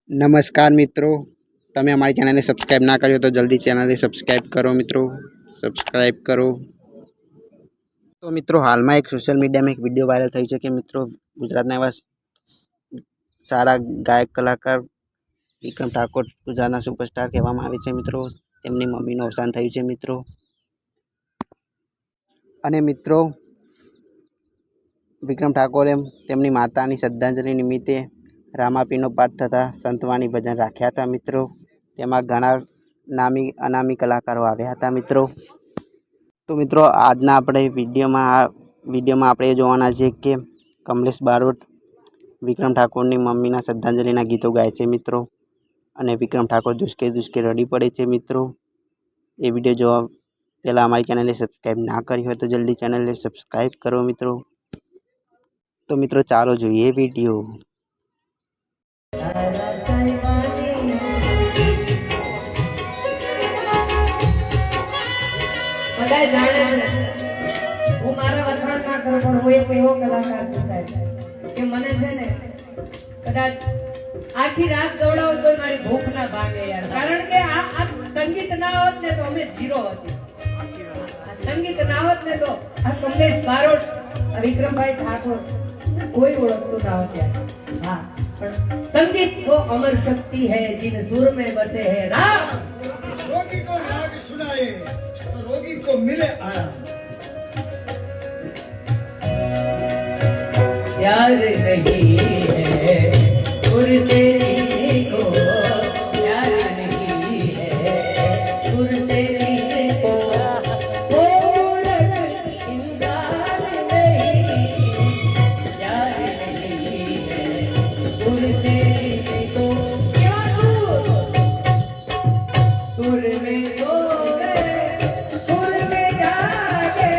नमस्कार मित्रों, તમે અમારી ચેનલને સબસ્ક્રાઈબ ના કર્યો તો જલ્દી ચેનલને સબસ્ક્રાઈબ કરો મિત્રો, સબસ્ક્રાઈબ કરો। તો મિત્રો હાલમાં એક સોશિયલ મીડિયામાં એક વિડીયો વાયરલ થયો છે કે મિત્રો ગુજરાતના એવા સારા ગાયક કલાકાર વિક્રમ ઠાકોર ગુજરાતના સુપરસ્ટાર કહેવામાં આવે છે મિત્રો, તેમની મમ્મીનું અવસાન થયું છે મિત્રો। અને મિત્રો વિક્રમ ઠાકોરે તેમની માતાની શ્રદ્ધાંજલિ નિમિત્તે રામાપીરનો પાઠ તથા સંતવાણી ભજન રાખ્યા હતા મિત્રો। તેમાં ઘણા નામી અનામી કલાકારો આવ્યા હતા મિત્રો। તો મિત્રો આજના આપણે વિડીયોમાં આપણે જોવાના છે કે કમલેશ બારોટ વિક્રમ ઠાકોરની મમ્મીના શ્રદ્ધાંજલિના ગીતો ગાય છે મિત્રો, અને વિક્રમ ઠાકોર દુષ્કે દુષ્કે રડી પડે છે મિત્રો। એ વિડીયો જોવા પહેલાં અમારી ચેનલને સબસ્ક્રાઈબ ના કરી હોય તો જલ્દી ચેનલને સબસ્ક્રાઈબ કરો મિત્રો। તો મિત્રો ચાલો જોઈએ વિડીયો। બધા જાણે હું મારા વખાણ ના કરું, પણ હું એક એવો કલાકાર છું સાહેબ કે મને છે ને કદાચ આખી રાત દોડાવો તો મારી ભૂખ ના ભાગે યાર, કારણ કે આ સંગીત ના હોત ને તો અમે ઝીરો હતી। સંગીત ના હોત ને તો આ કમલેશ બારોટ, વિક્રમભાઈ ઠાકોર કોઈ ઓળખતું ના હોત યાર। हाँ, संगीत को अमर शक्ति है जिन सुर में बसे है राम। रोगी को राग सुनाए तो रोगी को मिले आराम। प्यार नहीं है सुर तेरी को, प्यार नहीं है सुर तेरी को, इंगार नहीं, प्यार नहीं है सुर तेरी को, क्या सुर में तो सुर में जागे,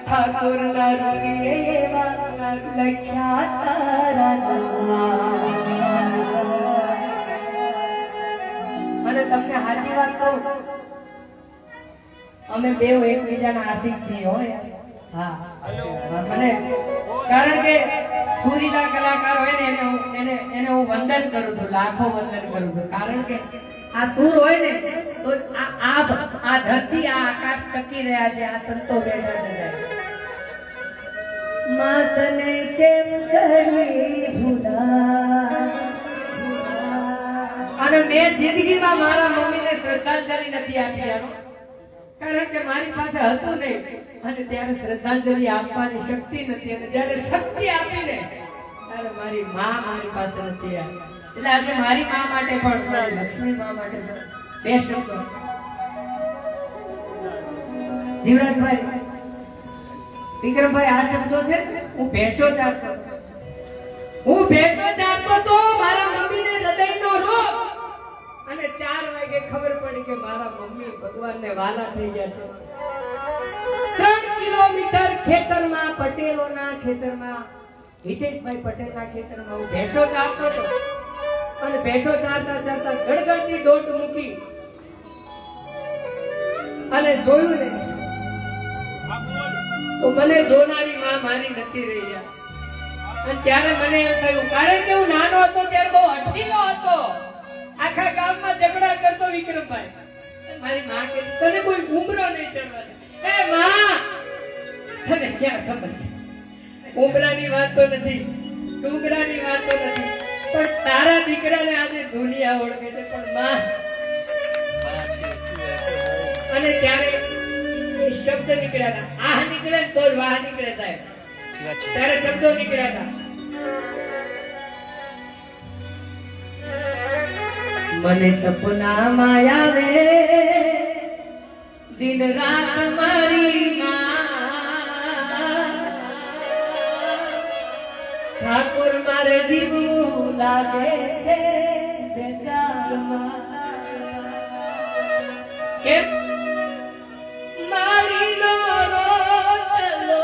ઠાકોરના રોગીએ એવા લખ્યા તારા નામ. અને તમને સાચી વાત કહું, અમે બેવ એકબીજાના આશિક છીએ હો યાર. હા મને કારણ કે સુરીલા કલાકાર હોય ને એને હું વંદન કરું છું, લાખો વંદન કરું છું. કારણ કે આ સુર હોય ને તો આ ધરતી આ આકાશ ટકી રહ્યા છે, આ સંતો બેઠા છે. માતને કેમ કરી ભૂલા, અને મેં જિંદગીમાં મારા મમ્મીને શ્રદ્ધાંજલિ નથી આપી યાર. કારણ કે મારી પાસે હતું નહીં, અને ત્યારે શ્રદ્ધાંજલિ આપવાની શક્તિ નથી, અને જ્યારે શક્તિ આપીને ત્યારે મારી માં મારી પાસે નથી આવી. એટલે આજે મારી માં માટે પણ, મારી લક્ષ્મી માં માટે પણ બે શબ્દો. જીવરાજભાઈ, વિક્રમભાઈ, આ શબ્દો છે. હું ભેંસો ચારતો તો મારા મમ્મીને હૃદયનો રોગ, અને 4 વાગે ખબર પડી કે મારા મમ્મી ભગવાનને વાલા થઈ ગયા છે. 3 કિલોમીટર ખેતરમાં, પટેલોના ખેતરમાં, હિતેશભાઈ પટેલના ખેતરમાં હું ભેંસો ચારતો હતો. અને ભેંસો ચારતા ચારતા ગડગડતી દોટ મૂકી અને જોયું ને તો મને જોનારી માં મારી નથી રહી યાર. અને ત્યારે મને એમ થયું, કારણ કે હું નાનો હતો ત્યારે બહુ હઠીલો હતો, આખા ગામમાં ઝઘડા કરતો વિક્રમભાઈ. મારી માં કે તને કોઈ ઉમરો નહીં ચડવા દે. એ માં, તને ક્યાં ખબર છે, ઉમરાની વાત તો નથી, ડુંગરાની વાત તો નથી, પણ તારા દીકરાને આજે દુનિયા ઓળખે છે. પણ માં, અને ત્યારે શબ્દ નીકળ્યા હતા, આહ નીકળે તો જ વાહ નીકળે સાહેબ. ત્યારે શબ્દો નીકળ્યા હતા, મને સપનામાં આવે દિન રાત મારી માં, ઠાકોર મારે જીવવું લાગે છે બેચારમાં. કેમ મારી નો રોટલો,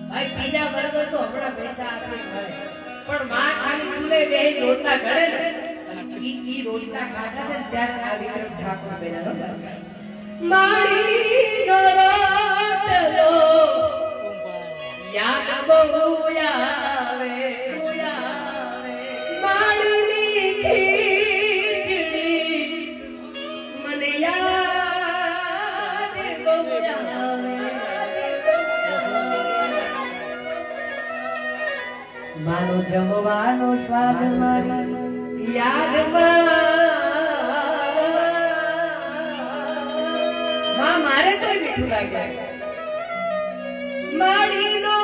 ભાઈ બીજા બરાબર તો હમણાં પૈસા આપી મળે, પણ માં ખાલી ચૂલે બેહી રોટલા ઘડે ને, ઈ રોટલા ખાતા છે ત્યારે આ વિક્રમ ઠાકોર બેના મારી નો રોટલો યાદ બહુ આવે, મારી ખીચડી મને યાદ બહુ આવે, માનો જમવાનો સ્વાદ મારી યાદમાં. માં મારે તો મીઠું લાગે, મારીનો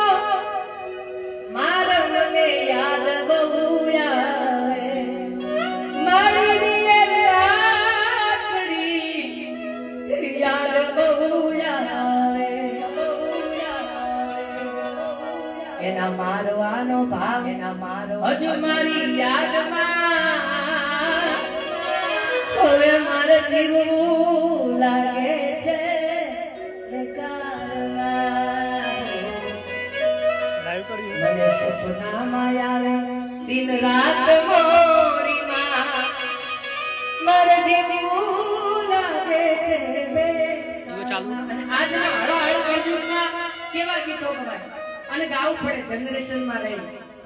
મારા મને યાદ બહુ આવે, મારી લાકડી યાદ બહુ આવે, એના મારવાનો ભાવ, એના મારો હજુ મારી યાદમાં, હવે મારે જીવવું લાગે છે મને સપનામાં આવે દિન રાત મોરી માં, મારે જીવવું લાગે છે બે. અને આજના હળહળ કળયુગમાં કેવા ગીતો ગવાય અને ગાવું પડે, જનરેશનમાં રહી.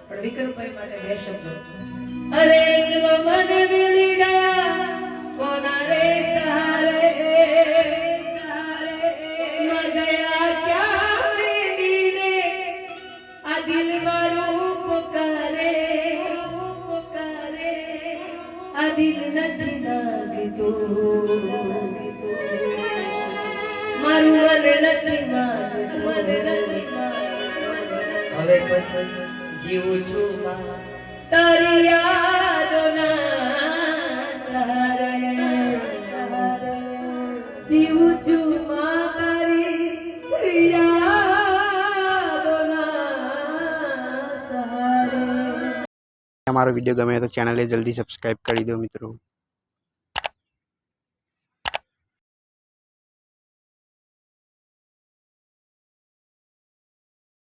પણ વિક્રમભાઈ માટે બે શબ્દો. અરે એકલો મને મિલી ગયા કોના રે સહારે, મર ગયા ક્યાં મેલીને આ દિલ મારું પુકારે, આ દિલ નથી લાગતું, મારું મન નથી માનતું, હવે પછી જીવું છું માં તારી યાદોના સહારે, જીવું છું માં તારી યાદોના સહારે. અમારો વિડીયો ગમે તો ચેનલને જલ્દી સબસ્ક્રાઈબ કરી દો મિત્રો.